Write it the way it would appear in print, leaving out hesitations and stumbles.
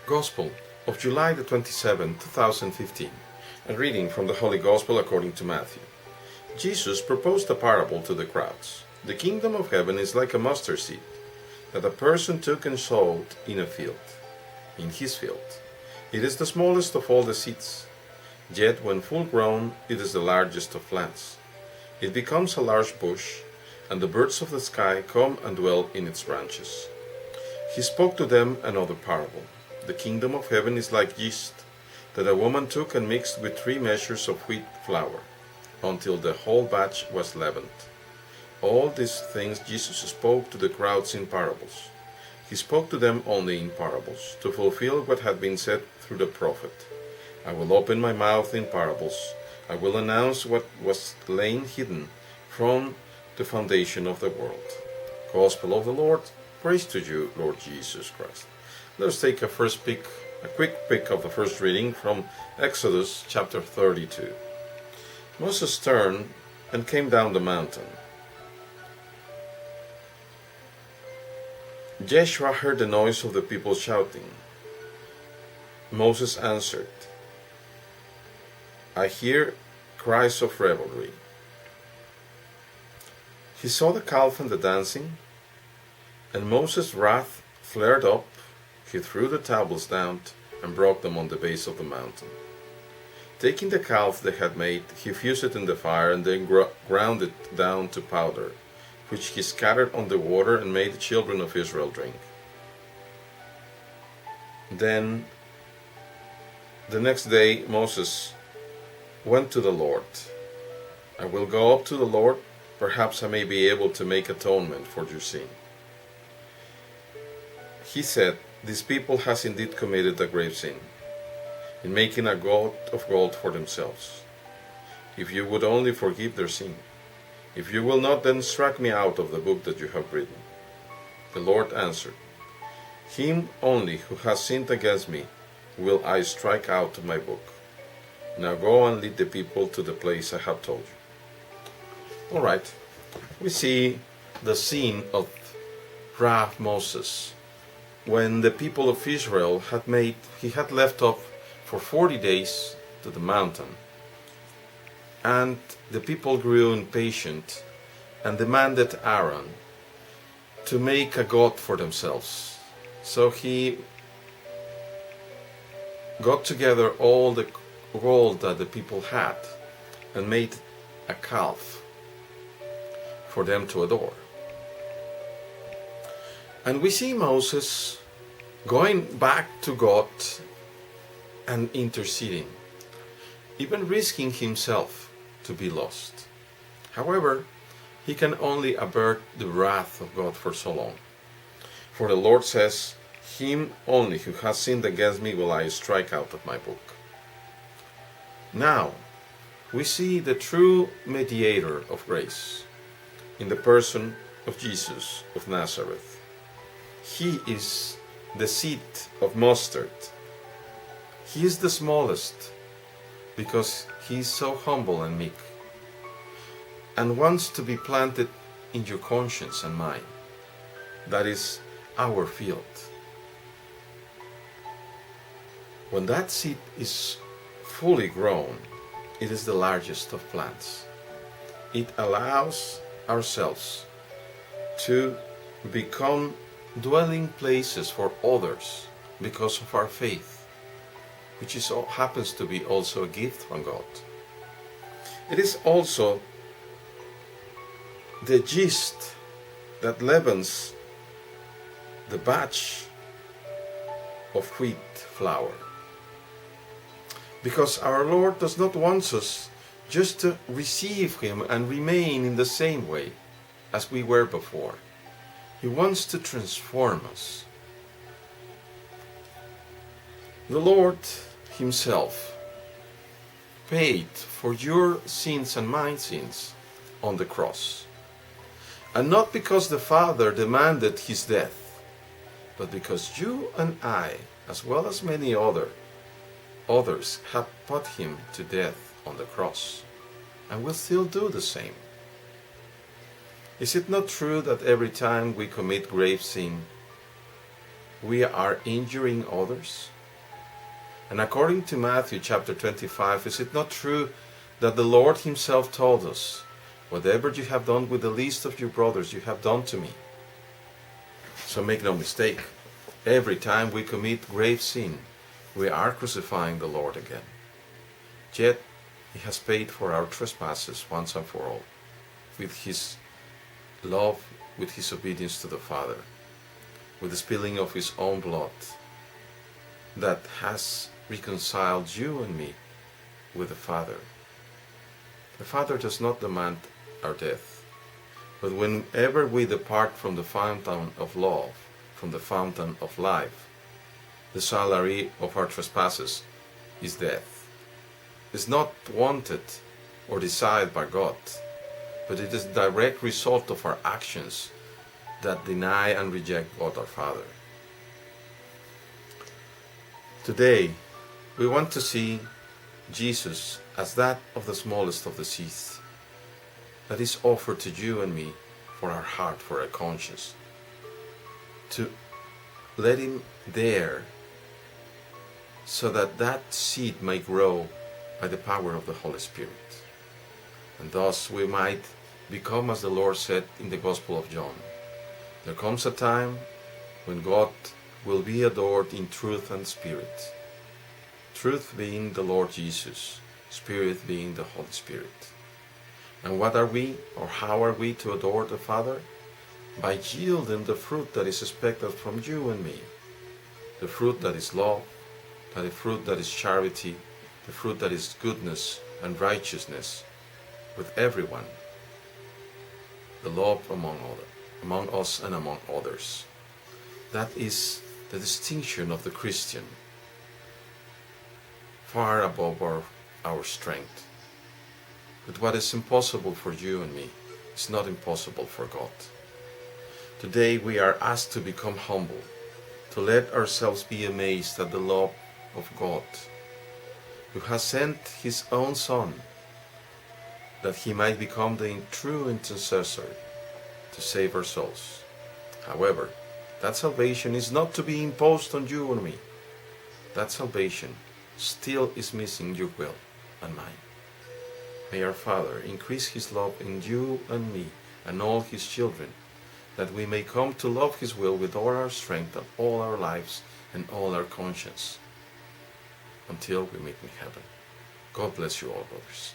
Gospel of July the 27th, 2015. A reading from the Holy Gospel according to Matthew. Jesus proposed a parable to the crowds. The kingdom of heaven is like a mustard seed that a person took and sowed in his field. It is the smallest of all the seeds, yet when full grown it is the largest of plants. It becomes a large bush, and the birds of the sky come and dwell in its branches. He spoke to them another parable. The kingdom of heaven is like yeast that a woman took and mixed with 3 measures of wheat flour, until the whole batch was leavened. All these things Jesus spoke to the crowds in parables. He spoke to them only in parables, to fulfill what had been said through the prophet. I will open my mouth in parables. I will announce what was lain hidden from the foundation of the world. Gospel of the Lord. Praise to you, Lord Jesus Christ. Let us take a quick pick of the first reading from Exodus chapter 32. Moses turned and came down the mountain. Joshua heard the noise of the people shouting. Moses answered, I hear cries of revelry. He saw the calf and the dancing, and Moses' wrath flared up. He threw the tablets down and broke them on the base of the mountain. Taking the calf they had made, he fused it in the fire and then ground it down to powder, which he scattered on the water and made the children of Israel drink. Then, the next day, Moses went to the Lord. I will go up to the Lord, perhaps I may be able to make atonement for your sin. He said, This people has indeed committed a grave sin, in making a god of gold for themselves. If you would only forgive their sin, if you will not, then strike me out of the book that you have written. The Lord answered, Him only who has sinned against me will I strike out of my book. Now go and lead the people to the place I have told you. Alright, we see the scene of wrath Moses. When the people of Israel he had left off for 40 days to the mountain, and the people grew impatient and demanded Aaron to make a god for themselves. So he got together all the gold that the people had and made a calf for them to adore. And we see Moses going back to God and interceding, even risking himself to be lost. However, he can only avert the wrath of God for so long. For the Lord says, Him only who has sinned against me will I strike out of my book. Now, we see the true mediator of grace in the person of Jesus of Nazareth. He is the seed of mustard. He is the smallest because he is so humble and meek and wants to be planted in your conscience and mine. That is our field. When that seed is fully grown, it is the largest of plants. It allows ourselves to become dwelling places for others because of our faith, which happens to be also a gift from God. It is also the yeast that leavens the batch of wheat flour. Because our Lord does not want us just to receive Him and remain in the same way as we were before. He wants to transform us. The Lord Himself paid for your sins and my sins on the cross. And not because the Father demanded His death, but because you and I, as well as many others, have put Him to death on the cross, and will still do the same. Is it not true that every time we commit grave sin, we are injuring others? And according to Matthew chapter 25, is it not true that the Lord himself told us, "Whatever you have done with the least of your brothers, you have done to me"? So make no mistake, every time we commit grave sin, we are crucifying the Lord again. Yet, he has paid for our trespasses once and for all, with his love, with his obedience to the Father, with the spilling of his own blood, that has reconciled you and me with the Father. The Father does not demand our death, but whenever we depart from the fountain of love, from the fountain of life, the salary of our trespasses is death. It's not wanted or desired by God, but it is a direct result of our actions that deny and reject God our Father. Today, we want to see Jesus as that of the smallest of the seeds, that is offered to you and me for our heart, for our conscience, to let him there so that that seed may grow by the power of the Holy Spirit. And thus we might become, as the Lord said in the Gospel of John, there comes a time when God will be adored in truth and spirit. Truth being the Lord Jesus, Spirit being the Holy Spirit. And what are we, or how are we to adore the Father? By yielding the fruit that is expected from you and me. The fruit that is love, the fruit that is charity, the fruit that is goodness and righteousness with everyone. The love among us and among others. That is the distinction of the Christian, far above our strength. But what is impossible for you and me is not impossible for God. Today we are asked to become humble, to let ourselves be amazed at the love of God, who has sent his own Son, that he might become the true intercessor to save our souls. However, that salvation is not to be imposed on you and me. That salvation still is missing your will and mine. May our Father increase his love in you and me and all his children, that we may come to love his will with all our strength and all our lives and all our conscience, until we meet in heaven. God bless you all, brothers.